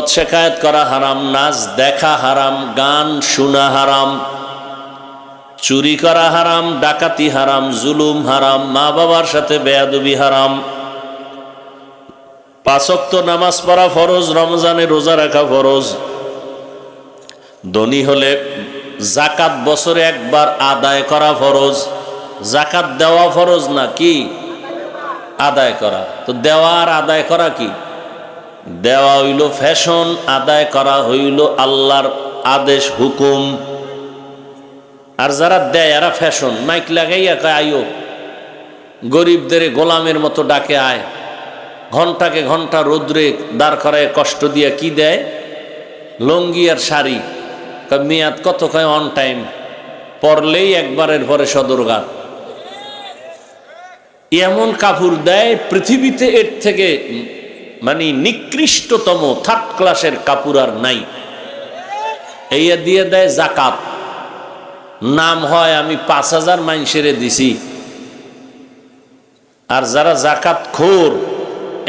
গীবত শেখায়েত করা হারাম, নাচ দেখা হারাম, গান শোনা হারাম, চুরি করা হারাম, ডাকাতি হারাম, জুলুম হারাম, মা বাবার সাথে বেয়াদবি হারাম। 5 ওয়াক্ত নামাজ পড়া ফরজ, রমজানে রোজা রাখা ফরজ। ধনী হলে যাকাত বছরে একবার আদায় করা ফরজ। যাকাত দেওয়া ফরজ না, কি আদায় করা। তো দেওয়া আর আদায় করা কি? দেওয়া হইল ফ্যাশন, আদায় করা হইল আল্লাহর আদেশ হুকুম। আর যারা দেয় এরা ফ্যাশন, মাইক লাগাইয়া কয় আইও, গরিবদের গোলামের মতো ডাকে আয়, ঘন্টাকে ঘন্টা রোদ্রে দাঁড় করায় কষ্ট দিয়া কি দেয়? লঙ্গি আর শাড়ি। মেয়াদ কত? কয় অন টাইম, পরলেই একবারের পরে সদরঘাট। এমন কাপড় দেয় পৃথিবীতে এর থেকে মানে নিকৃষ্টতম থার্ড ক্লাসের কাপড় আর নাই। এই দিয়ে দেয় যাকাত, নাম হয় আমি 5,000 মানুষের দিছি। আর যারা যাকাত খোর,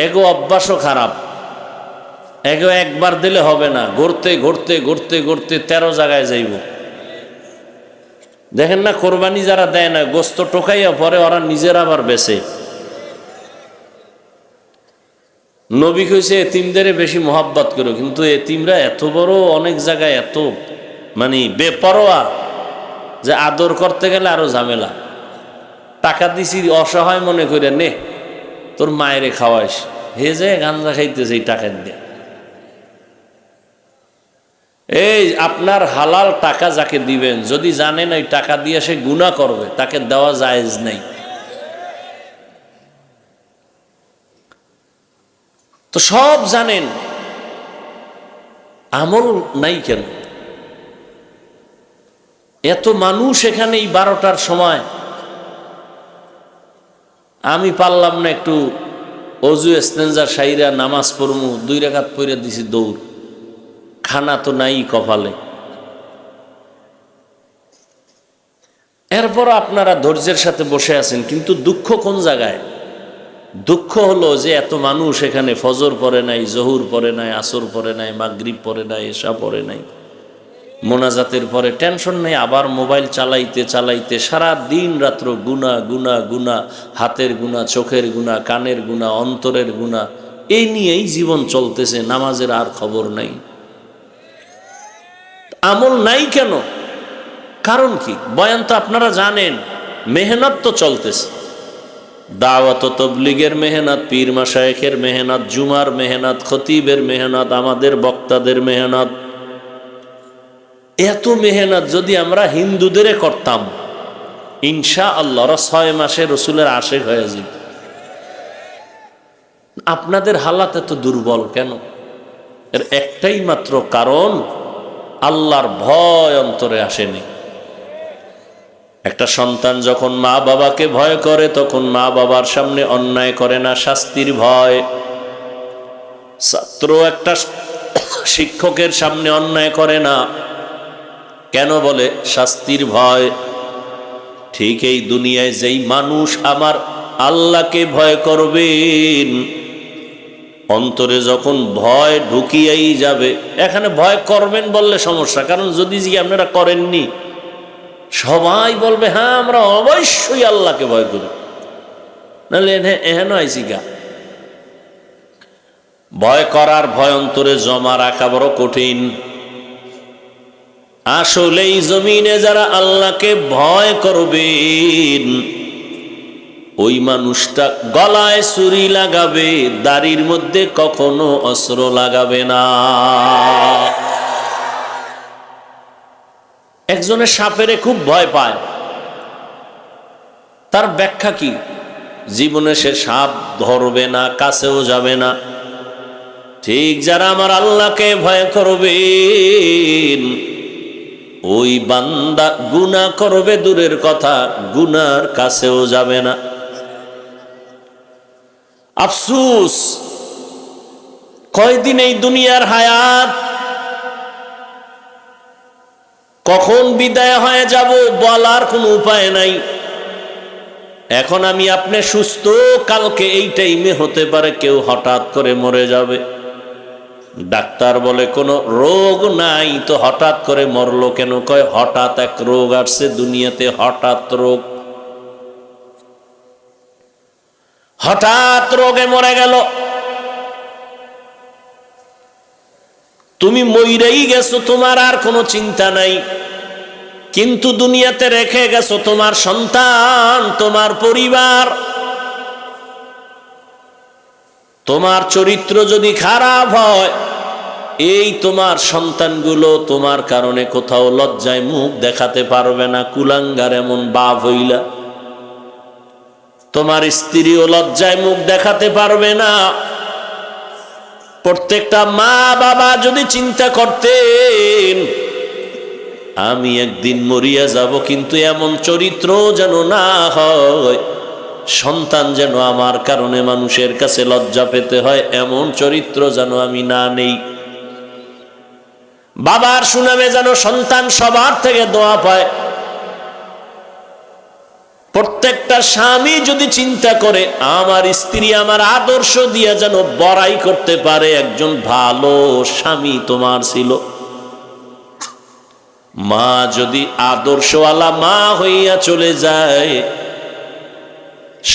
এগো অভ্যাসও খারাপ, এগো একবার দিলে হবে না, ঘুরতে ঘুরতে ঘুরতে ঘুরতে 13 জায়গায় যাইব। দেখেন না, কোরবানি যারা দেয় না, গোস্ত টোকাইয়া পরে ওরা নিজের আবার বেচে। নবী কইছে এতিমদের বেশি মোহাব্বত করো, কিন্তু এতিমরা এত বড় অনেক জায়গায় এত মানে বেপরোয়া যে আদর করতে গেলে আরো ঝামেলা। টাকা দিছি অসহায় মনে করে, নে তোর মায়েরে খাওয়াইস, হে যে গাঞ্জা খাইতেছে এই টাকা দিয়ে। এই আপনার হালাল টাকা যাকে দিবেন, যদি জানেন ওই টাকা দিয়ে সে গুনাহ করবে, তাকে দেওয়া জায়েজ নাই। তো সব জানেন, আমল নাই কেন? এত মানুষ এখানে এই 12টার সময়, আমি পারলাম না একটু অজু ইস্তেঞ্জা সাইরা নামাজ পড়মু, 2 রাকাত পড়ে দিছি দৌড়, খানা তো নাই কপালে। এরপর আপনারা ধৈর্যের সাথে বসে আছেন, কিন্তু দুঃখ কোন জায়গায়? দুঃখ হলো যে এত মানুষ এখানে ফজর পড়ে নাই, জহুর পড়ে নাই, আসর পড়ে নাই, মাগরিব পড়ে নাই, এশা পড়ে নাই, মোনাজাতের পরে টেনশন নেই, আবার মোবাইল চালাইতে চালাইতে সারা দিন রাত্র গুনাহ গুনাহ গুনাহ, হাতের গুনাহ, চোখের গুনাহ, কানের গুনাহ, অন্তরের গুনাহ, এই নিয়েই জীবন চলতেছে, নামাজের আর খবর নাই। আমল নাই কেন? কারণ কি? বয়ান তো আপনারা জানেন, মেহনত তো চলতেছে, দাওয়াত ও তবলিগের মেহনত, পীর মাশায়েখের মেহনত, জুমার মেহনত, খতিবের মেহনত, আমাদের বক্তাদের মেহনত। এত মেহনত যদি আমরা হিন্দুদের করতাম, ইনশাআল্লাহ 6 মাসে রসুলের আশিক হয়ে যেত। আপনাদের হালাত এত দুর্বল কেন? এর একটাই মাত্র কারণ, আল্লাহর ভয় অন্তরে আসেনি। একটা সন্তান যখন মা বাবাকে ভয় করে, তখন মা বাবার সামনে অন্যায় করে না, শাস্তির ভয়। ছাত্র একটা শিক্ষকের সামনে অন্যায় করে না, কেন বলে? শাস্তির ভয়। ঠিক এই দুনিয়ায় যেই মানুষ আমার আল্লাহকে ভয় করবেন, অন্তরে যখন ভয় ঢুকিয়েই যাবে, এখানে ভয় করবেন বললে সমস্যা, কারণ যদি আপনারা করেননি, সবাই বলবে হ্যাঁ আমরা অবশ্যই আল্লাহকে ভয় করি, নাহলে এহেন আইসি গা। ভয় করার ভয় অন্তরে জমা রাখা বড় কঠিন। আসলেই জমিনে যারা আল্লাহকে ভয় করবেন, ওই মানুষটা গলায় ছুরি লাগাবে, দাড়ির মধ্যে কখনো অস্ত্র লাগাবে না। একজনের সাপেরে খুব ভয় পায়, তার ব্যাখ্যা কি? জীবনে সে সাপ ধরবে না, কাছেও যাবে না। ঠিক যারা আমার আল্লাহকে ভয় করবেন, ওই বান্দা গুনাহ করবে দূরের কথা, গুনার কাছেও যাবে না। আফসোস, কয়দিন এই দুনিয়ার হায়াত, কখন বিদায় হয়ে যাব বলার কোনো উপায় নাই। এখন আমি আপনি সুস্থ, কালকে এই টাইমে হতে পারে কেউ হঠাৎ করে মরে যাবে। ডাক্তার বলে কোনো রোগ নাই, তো হঠাৎ করে মরলো কেন? কয় হঠাৎ এক রোগ আসছে দুনিয়াতে, হঠাৎ রোগ, হঠাৎ রোগে মরে গেল। তুমি মইরাই গেছো, তোমার আর কোনো চিন্তা নাই, কিন্তু দুনিয়াতে রেখে গেছো তোমার সন্তান, তোমার পরিবার। তোমার চরিত্র যদি খারাপ হয়, এই তোমার সন্তানগুলো তোমার কারণে কোথাও লজ্জায় মুখ দেখাতে পারবে না। কুলাঙ্গার এমন বাপ হইলা, তোমার স্ত্রীও লজ্জায় মুখ দেখাতে পারবে না। প্রত্যেকটা মা বাবা যদি চিন্তা করতেন আমি একদিন মরিয়া যাব, কিন্তু এমন চরিত্র যেন না হয়, সন্তান যেন আমার কারণে মানুষের কাছে লজ্জা পেতে হয়, এমন চরিত্র যেন আমি না নেই। বাবার সুনামে যেন সন্তান সবার থেকে দোয়া পায়। প্রত্যেকটা স্বামী যদি চিন্তা করে আমার স্ত্রী আমার আদর্শ দিয়ে যেন বড়াই করতে পারে, একজন ভালো স্বামী তোমার ছিল। মা যদি আদর্শওয়ালা মা হইয়া চলে যায়,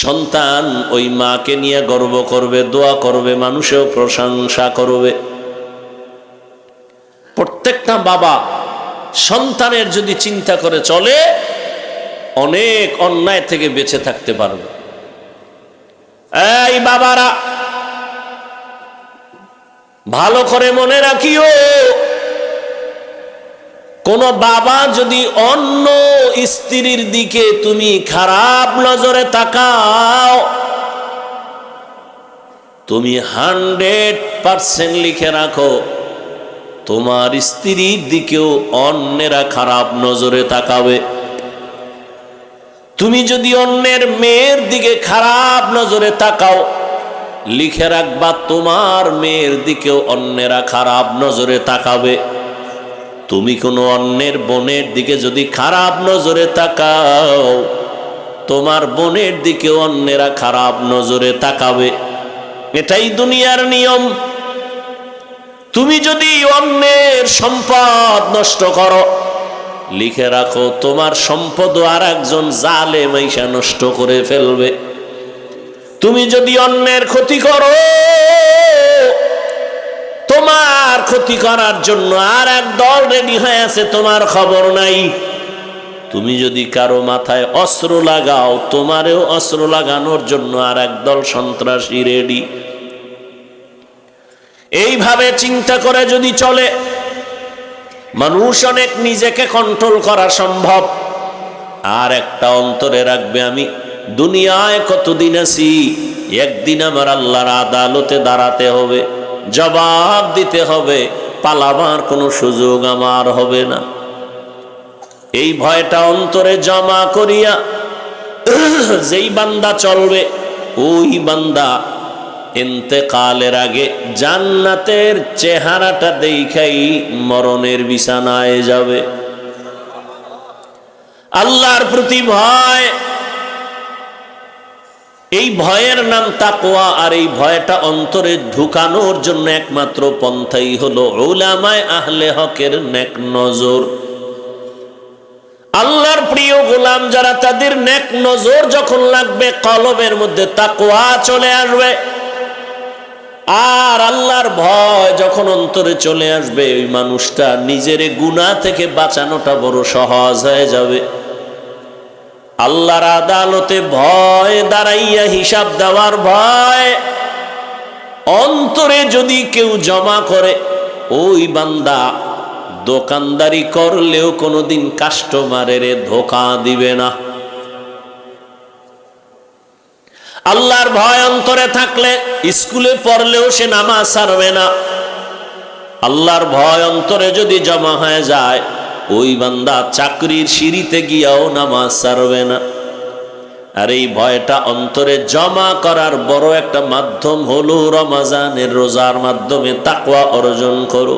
সন্তান ওই মাকে নিয়ে গর্ব করবে, দোয়া করবে, মানুষেও প্রশংসা করবে। প্রত্যেকটা বাবা সন্তানের যদি চিন্তা করে চলে, অনেক অন্যায় থেকে বেঁচে থাকতে পারবে। এই বাবারা ভালো করে মনে রাখিও, কোন বাবা যদি অন্য স্ত্রীর দিকে তুমি খারাপ নজরে তাকাও, তুমি 100% লিখে রাখো তোমার স্ত্রীর দিকেও অন্যেরা খারাপ নজরে তাকাবে। তুমি যদি অন্যের মেয়ের দিকে খারাপ নজরে তাকাও, লিখে রাখবা তোমার মেয়ের দিকেও অন্যেরা খারাপ নজরে তাকাবে। তুমি কোনো অন্যের বোনের দিকে যদি খারাপ নজরে তাকাও, তোমার বোনের দিকেও অন্যেরা খারাপ নজরে তাকাবে। এটাই দুনিয়ার নিয়ম। তুমি যদি অন্যের সম্পদ নষ্ট করো, লিখে রাখো তোমার সম্পদ আর একজন জালেম আইসা নষ্ট করে ফেলবে। তুমি যদি অন্যের ক্ষতি করো, তোমার ক্ষতি করার জন্য আর এক দল রেডি হয়ে আছে, তোমার খবর নাই। তুমি যদি কারো মাথায় অস্ত্র লাগাও, তোমারেও অস্ত্র লাগানোর জন্য আর এক দল সন্ত্রাসী রেডি। এইভাবে চিন্তা করে যদি চলে, মানুষ অনেক নিজেকে কন্ট্রোল করা সম্ভব। আর একটা অন্তরে রাখবে, আমি দুনিয়ায় কতদিন আছি, একদিন আমার আল্লাহর আদালতে দাঁড়াতে হবে, জবাব দিতে হবে, পালাবার কোনো সুযোগ আমার হবে না। এই ভয়টা অন্তরে জমা করিয়া যেই বান্দা চলবে, ওই বান্দা ইন্তেকালের আগে জান্নাতের চেহারাটা দেখাই মরণের বিছানায় যাবে। আল্লাহর প্রতি ভয়, এই ভয়ের নাম তাকওয়া। আর এই ভয়টা অন্তরে ঢুকানোর জন্য একমাত্র পন্থাই হলো উলামায়ে আহলে হকের নেক নজর। আল্লাহর প্রিয় গোলাম যারা, তাদের নেক নজর যখন লাগবে, কলবের মধ্যে তাকওয়া চলে আসবে। আর আল্লাহর ভয় যখন অন্তরে চলে আসবে, ওই মানুষটা নিজের গুনাহ থেকে বাঁচানোটা বড় সহজ হয়ে যাবে। আল্লাহর আদালতে ভয় দাঁড়াইয়া হিসাব দেওয়ার ভয় অন্তরে যদি কেউ জমা করে, ওই বান্দা দোকানদারি করলেও কোনোদিন কাস্টমারের ধোঁকা দিবে না। আল্লাহর ভয় অন্তরে থাকলে স্কুলে পড়লেও সে নামাজ ছাড়বে না। আল্লাহর ভয় অন্তরে যদি জমা হয়ে যায়, ওই বান্দা চাকরির সিঁড়িতে গিয়াও নামাজ ছাড়বে না। আর এই ভয়টা অন্তরে জমা করার বড় একটা মাধ্যম হলো রমজানের রোজার মাধ্যমে তাকওয়া অর্জন করো।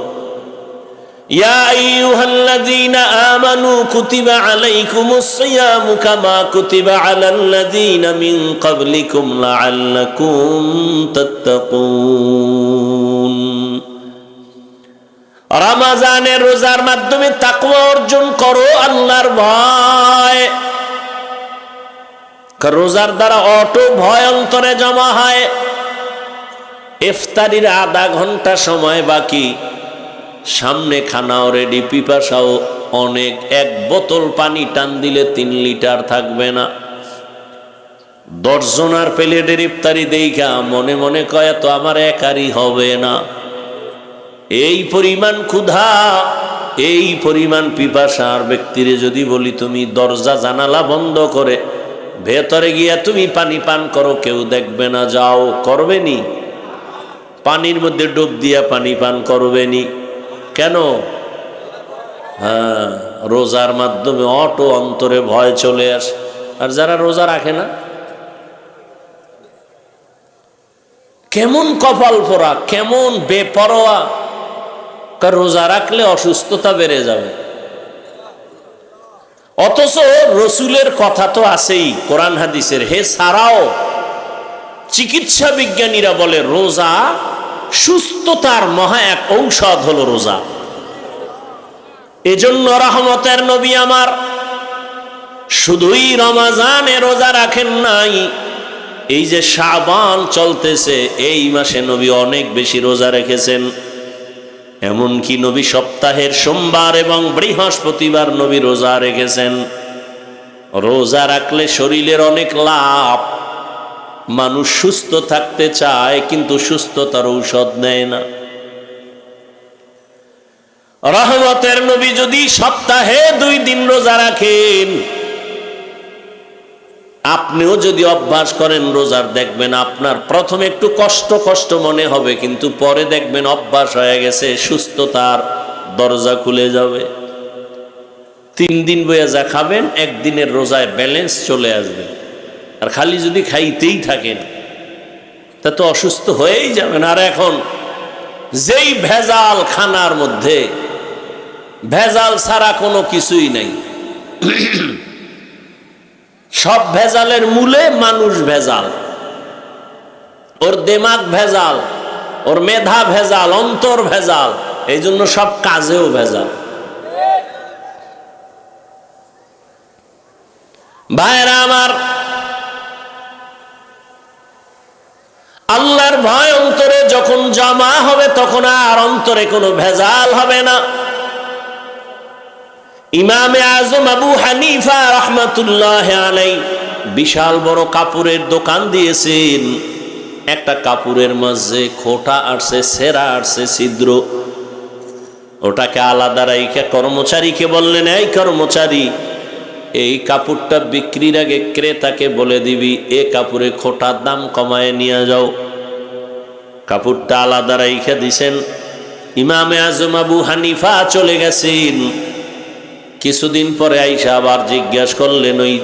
ইয়া আইয়ুহাল্লাযীনা আমানু কুতিবা আলাইকুমুস সিয়ামু কামা কুতিবা আলাল্লাযীনা মিন ক্বাবলিকুম লাআল্লাকুম তাত্তাকুন। রমজানের রোজার মাধ্যমে তাকওয়া অর্জন করো, আল্লাহর ভয়। রোজার দ্বারা অটো ভয় অন্তরে জমা হয়। ইফতারির আধা ঘন্টা সময় বাকি, সামনে খানাও রেডি, পিপাসাও অনেক। এক বোতল পানি টান দিলে 3 লিটার থাকবে না। 10 জনার প্লেটের ইফতারি দেইখা মনে মনে কয় তো আমার একারই হবে না। এই পরিমাণ ক্ষুধা, এই পরিমাণ পিপাসার ব্যক্তিরে যদি বলি তুমি দরজা জানালা বন্ধ করে ভেতরে গিয়া তুমি পানি পান করো, কেউ দেখবে না, যাও, করবেনি? পানির মধ্যে ডুব দিয়া পানি পান করবেনি? কেন? হ্যাঁ, রোজার মাধ্যমে অটো অন্তরে ভয় চলে আসে। আর যারা রোজা রাখে না, কেমন কপাল পোড়া, কেমন বেপরোয়া। রোজা রাখলে অসুস্থতা বেড়ে যাবে, অথচ রসুলের কথা তো আছেই কোরআন হাদিসের। হে সারাও, চিকিৎসা বিজ্ঞানীরা বলে রোজা সুস্থতার মহা এক ঔষধ হলো রোজা। এজন্য রহমতের নবী আমার শুধুই রমজানে রোজা রাখেন নাই, এই যে শাবান চলতেছে এই মাসে নবী অনেক বেশি রোজা রেখেছেন। এমনকি নবী সপ্তাহের সোমবার এবং বৃহস্পতিবার নবী রোজা রেখেছেন। রোজা রাখলে শরীরের অনেক লাভ। মানুষ সুস্থ থাকতে চায় কিন্তু সুস্থতার ঔষধ নেয় না। রহমতের নবী যদি সপ্তাহে 2 দিন রোজা রাখেন, আপনিও যদি অভ্যাস করেন রোজার, দেখবেন আপনার প্রথমে একটু কষ্ট কষ্ট মনে হবে, কিন্তু পরে দেখবেন অভ্যাস হয়ে গেছে, সুস্থতার দরজা খুলে যাবে। 3 দিন বইয়া যা খাবেন, 1 দিনের রোজায় ব্যালেন্স চলে আসবে। আর খালি যদি খাইতেই থাকেন তা তো অসুস্থ হয়েই যাবেন। আর এখন যেই ভেজাল খানার মধ্যে, ভেজাল ছাড়া কোনো কিছুই নাই। সব ভেজালের মূলে মানুষ ভেজাল, ওর দিমাগ ভেজাল, ওর মেধা ভেজাল, অন্তর ভেজাল, এই জন্য সব কাজেও ভেজাল। ভাইরা আমার, আল্লাহর ভয় অন্তরে যখন জমা হবে তখন আর অন্তরে কোনো ভেজাল হবে না। ইমামে আজম আবু হানিফা রাহমাতুল্লাহ আলাইহি বিশাল বড় কাপড়ের দোকান দিয়েছেন। একটা কাপড়ের মাঝে খোঁটা আসছে, সেরা আসছে, ছিদ্র। ওটাকে আলাদা রাইখা কর্মচারীকে বললেন, এই কর্মচারী, এই কাপড়টা বিক্রির আগে ক্রেতাকে বলে দিবি এ কাপড়ে খোঁটার দাম কমায় নিয়ে যাও। কাপড়টা আলাদা রাইখা দিছেন। ইমামে আজম আবু হানিফা চলে গেছেন। কিছুদিন পরে আইসা আবার জিজ্ঞাসা করলেন, ওই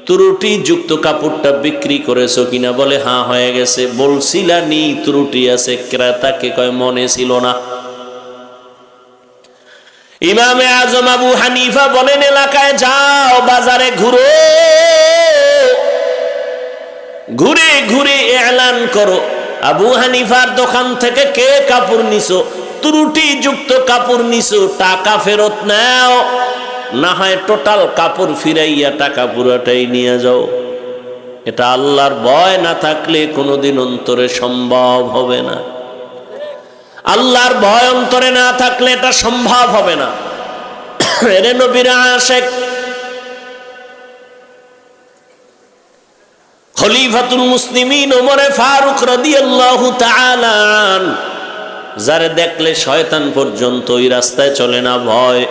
ত্রুটি যুক্ত কাপড়টা বিক্রি করেছো কিনা? বলে হ্যাঁ, হয়ে গেছে। বলছিলা নি ত্রুটি আছে? ক্রেতাকে কয় মনে ছিল না। ইমামে আজম আবু হানিফা বলেন, এলাকায় যাও, বাজারে ঘুরো, ঘুরে ঘুরে এলান করো আবু হানিফার দোকান থেকে কে কাপড় নিছো, ত্রুটি যুক্ত কাপড় নিছো, টাকা ফেরত নাও, না হয় টোটাল কাপড় ফিরাইয়া টাকা পুরোটাই নিয়ে যাও। এটা আল্লাহর ভয় না থাকলে কোনোদিন অন্তরে সম্ভব হবে না। আল্লাহর ভয় অন্তরে না থাকলে এটা সম্ভব হবে না। এরে নবীর আশিক খলিফাতুল মুসলিমিন ওমরে ফারুক রাদিয়াল্লাহু তাআলা আনহু, যারে দেখলে শয়তান পর্যন্ত ওই রাস্তায় চলে না ভয়।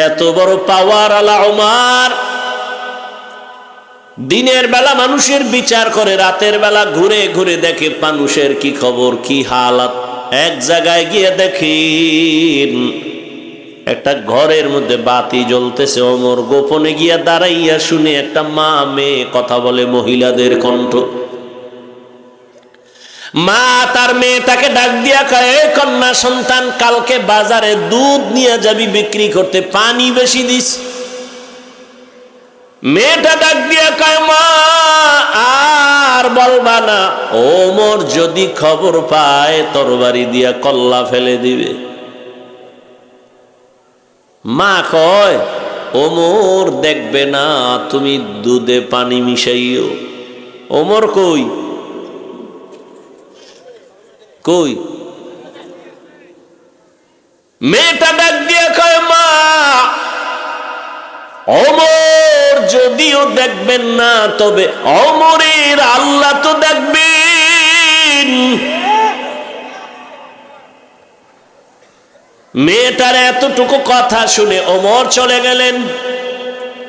এত বড় পাওয়ার আলা ওমর, দিনের বেলা মানুষের বিচার করে, রাতের বেলা ঘুরে ঘুরে দেখে মানুষের কি খবর, কি হালাত। এক জায়গায় গিয়ে দেখেন একটা ঘরের মধ্যে বাতি জ্বলতেছে। ওমর গোপনে গিয়া দাঁড়াইয়া শুনে একটা মা মেয়ে কথা বলে, মহিলাদের কণ্ঠ। মা তার মেয়েটাকে ডাক দিয়া কয়, কন্যা সন্তান, কালকে বাজারে দুধ নিয়ে যাবি বিক্রি করতে, পানি বেশি দিস। মেয়েটা ডাক দিয়া কয়, মা আর বলবা না, ওমর যদি খবর পায় তরবারি দিয়া কল্লা ফেলে দিবে। মা কয়, ওমর দেখবে না, তুমি দুধে পানি মিশাইও। ওমর কই কই? মেয়েটা ডাক দিয়ে কয়, মা ওমর যদিও দেখবেন না, তবে ওমরের আল্লাহ তো দেখবেন। মেয়েটার এতটুকু কথা শুনে ওমর চলে গেলেন,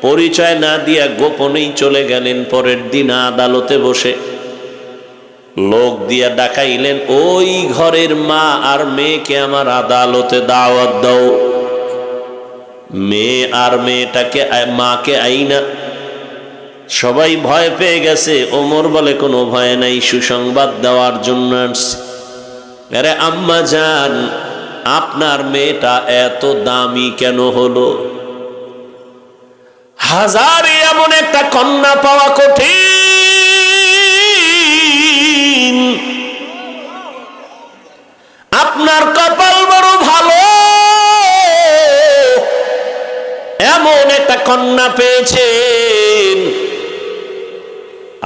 পরিচয় না দিয়া গোপনেই চলে গেলেন। পরের দিন আদালতে বসে লোক দিয়া ডাকাইলেন, ওই ঘরের মা আর মেয়েকে আমার আদালতে দাওয়াত দাও। মেয়ে আর মেয়েটাকে মাকে আইনা। সবাই ভয় পেয়ে গেছে। ওমর বলে, কোনো ভয় নাই, সুসংবাদ দেওয়ার জন্য আসছে। আরে আম্মা জান, আপনার মেয়েটা এত দামি কেন হলো? হাজারে এমন একটা কন্যা পাওয়া কঠিন, আপনার কপাল বড় ভালো, এমন একটা কন্যা পেয়েছেন।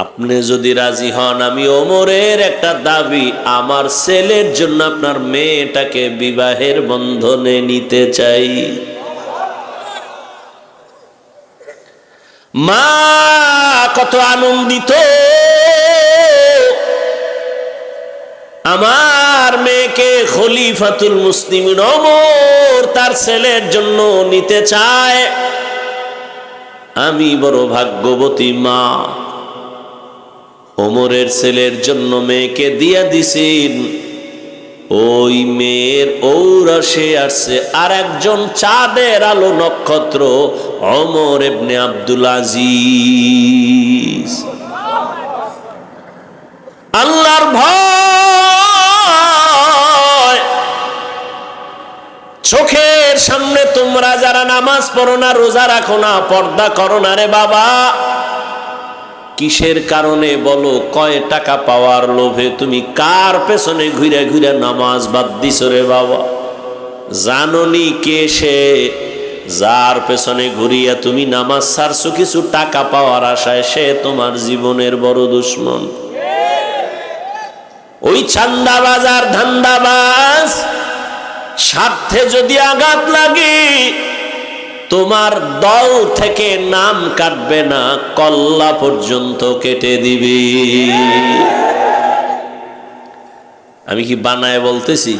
আপনি যদি রাজি হন, আমি ওমরের একটা দাবি, আমার ছেলের জন্য আপনার মেয়েটাকে বিবাহের বন্ধনে নিতে চাই। মা কত আনন্দিত, আমার মেয়েকে খলিফাতুল মুসলিমিন ওমর তার ছেলের জন্য নিতে চায়। আমি বড় ভাগ্যবতী মা, ওমরের ছেলের জন্য মেয়েকে দিয়া দিছেন। ওই মেয়ের ঔরসে আসছে আর একজন চাঁদের আলো নক্ষত্র, ওমর ইবনে আব্দুল আজিজ। আল্লাহর ভয়, চোখের সামনে তোমরা যারা নামাজ পড়ো না, রোজা রাখো না, পর্দা করো না রে বাবা, কিসের কারণে বলো? কয় টাকা পাওয়ার লোভে তুমি কার পেছনে ঘুরে ঘুরে নামাজ বাদ দিছো রে বাবা? জাননি কে সে, যার পেছনে ঘুরিয়া তুমি নামাজ ছাড়ছো কিছু টাকা পাওয়ার আশায়? সে তোমার জীবনের বড় দুশ্মন। ওই চান্দাবাজ আর ধান্দাবাজ, স্বার্থে যদি আঘাত লাগে তোমার দল থেকে নাম কাটবে না, কল্লা পর্যন্ত কেটে দিবি। আমি কি বানায় বলতেছি?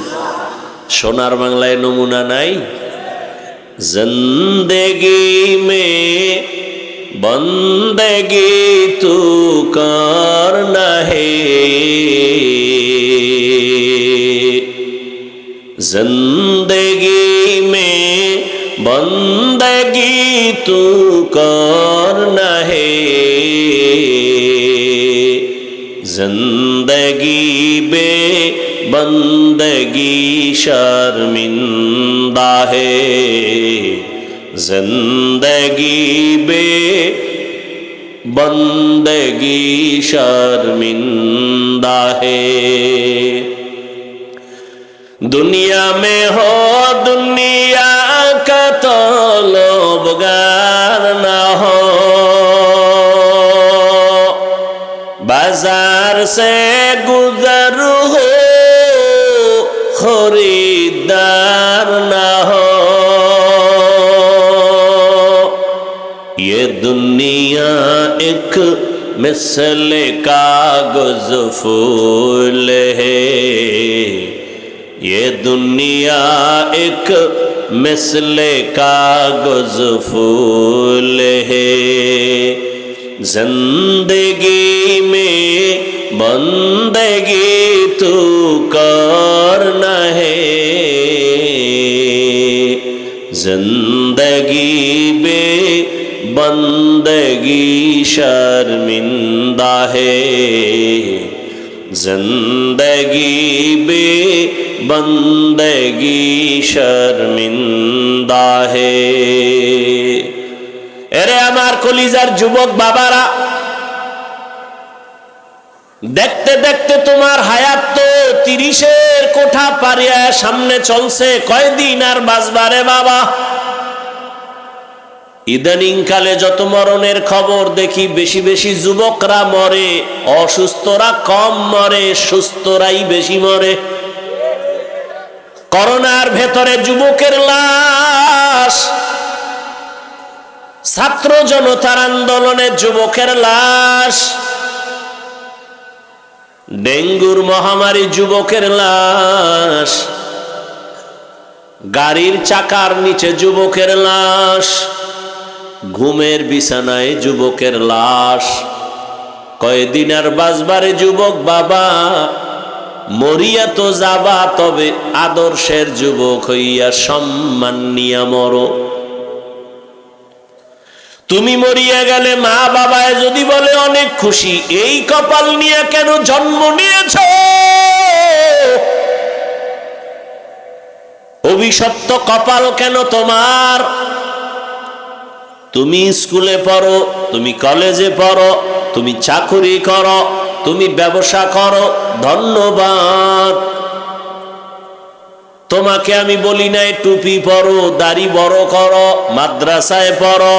সোনার বাংলায় নমুনা নাই? জিন্দেগি মে বন্দেগি তু করনা হে, जिंदगी में बंदगी तू करना है, जिंदगी बे बंदगी शर्मिंदा है, जिंदगी बे बंदगी शर्मिंदा है। दुनिया में हो दुनिया का तलबगार ना हो, बाजार से गुजर हो खरीदार ना हो। ये दुनिया एक मिसल कागज फूल है, ये दुनिया एक मिसले कागज फूल है, जिंदगी में बंदगी तू करना है, जिंदगी में बंदगी शर्मिंदा है, जिंदगी बे बंदगी शर्मिंदा है। এরে আমার কলিজার যুবক বাবারা, দেখতে দেখতে তোমার হায়াত তো 30-এর কোঠা পারিয়া সামনে চলছে। কয়দিন আর বাঁচবারে বাবা? ইদানিং কালে যত মরণের খবর দেখি, বেশি বেশি যুবকরা মরে, অসুস্থরা কম মরে, সুস্থরাই বেশি মরে। করোনার ভেতরে যুবকের লাশ, ছাত্র জনতার আন্দোলনে যুবকের লাশ, ডেঙ্গুর মহামারী যুবকের লাশ, গাড়ির চাকার নিচে যুবকের লাশ, ঘুমের বিছানায় যুবকের লাশ। কয়দিন আর বাঁচবারে যুবক বাবা? মরিয়া তো যাবা, তবে আদর্শের যুবক হইয়া সম্মান নিয়া মরো। তুমি মরিয়া গেলে মা বাবায় যদি বলে অনেক খুশি, এই কপাল নিয়ে কেন জন্ম নিয়েছ? অভিশপ্ত কপাল কেন তোমার? তুমি স্কুলে পড়ো, তুমি কলেজে পড়ো, তুমি চাকরি করো, তুমি ব্যবসা করো, ধন্যবাদ। তোমাকে আমি বলি নাই টুপি পরো, দাড়ি বড় করো, মাদ্রাসায় পড়ো,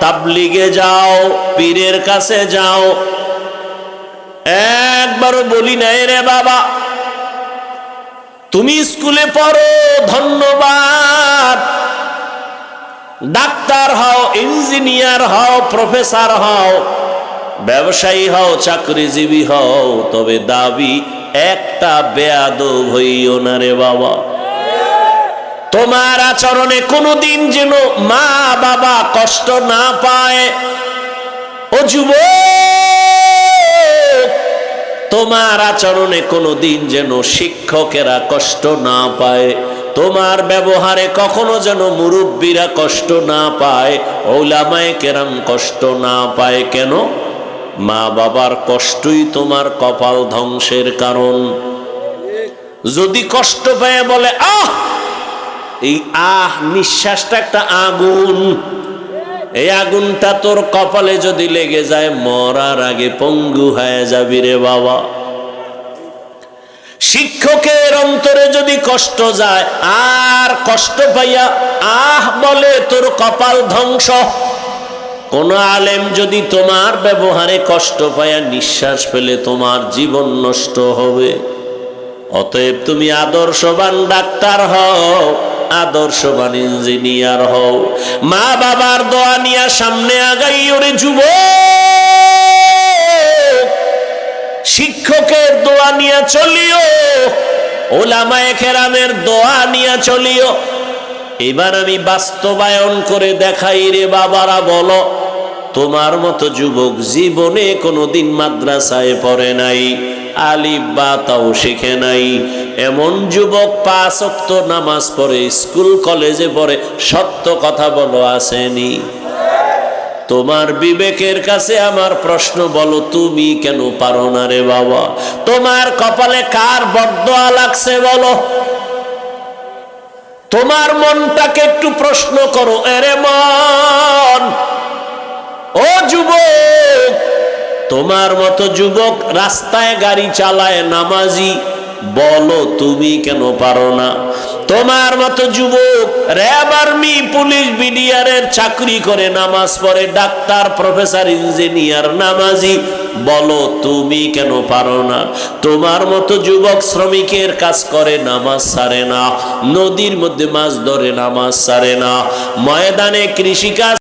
তাবলিগে যাও, পীরের কাছে যাও, একবারও বলি নাই রে বাবা। তুমি স্কুলে পড়ো, ধন্যবাদ। ডাক্তার হও, ইঞ্জিনিয়ার হও, প্রফেসর হও, ব্যবসায়ী হও, চাকরিজীবী হও, তবে দাবি একটা, বেয়াদব হইও না রে বাবা। তোমার আচরণে কোনোদিন যেন মা বাবা কষ্ট না পায়। ও যুবক, তোমার আচরণে কোনোদিন যেন শিক্ষকেরা কষ্ট না পায়। তোমার ব্যবহারে কখনো যেন মুরব্বীরা কষ্ট না পায়, উলামায়ে কেরাম কষ্ট না পায়। কেন? মা বাবার কষ্টই তোমার কপাল ধ্বংসের কারণ। যদি কষ্ট পায় বলে আহ, এই আহ নিঃশ্বাসটা একটা আগুন, এই আগুনটা তোর কপালে যদি লেগে যায়, মরার আগে পঙ্গু হয়ে যাবি রে বাবা। শিক্ষকের অন্তরে যদি কষ্ট যায় আর কষ্ট পাইয়া আহ বলে, তোর কপাল ধ্বংস। কোন আলেম যদি তোমার ব্যবহারে কষ্ট পাইয়া নিঃশ্বাস ফেলে, তোমার জীবন নষ্ট হবে। অতএব তুমি আদর্শবান ডাক্তার হও, আদর্শবান ইঞ্জিনিয়ার হও। মা বাবার দোয়া নিয়ে সামনে আগাইও রে যুবক। শিক্ষকের দোয়া নিয়ে চলিও, উলামায়ে কেরামের দোয়া নিয়ে চলিও। এবার আমি বাস্তবায়ন করে দেখাই রে বাবারা। বলো, তোমার মতো যুবক জীবনে কোনোদিন মাদ্রাসায় পড়ে নাই, আলিফ বা তাও শিখে নাই, এমন যুবক 5 ওয়াক্ত নামাজ পড়ে, স্কুল কলেজে পড়ে, সত্য কথা বলো, আসেনি? তোমার বিবেকের কাছে আমার প্রশ্ন, বলো তুমি কেন পারো না রে বাবা? তোমার কপালে কার বরদোয়া লাগছে বলো? তোমার মনটাকে একটু প্রশ্ন করো। এরে মন, ও যুবক, তোমার মতো যুবক রাস্তায় গাড়ি চালায়, নামাজি, বলো তুমি কেন পারো না? তোমার মতো যুবক র্যাব, আর্মি, পুলিশ, বিডিআরের চাকরি করে, নামাজ পড়ে, ডাক্তার, প্রফেসর, ইঞ্জিনিয়ার, নামাজি, বলো তুমি কেন পারো না? তোমার মতো যুবক শ্রমিকের কাজ করে, নামাজ ছাড়ে না, নদীর মধ্যে মাছ ধরে, নামাজ ছাড়ে না, ময়দানে কৃষিকাজ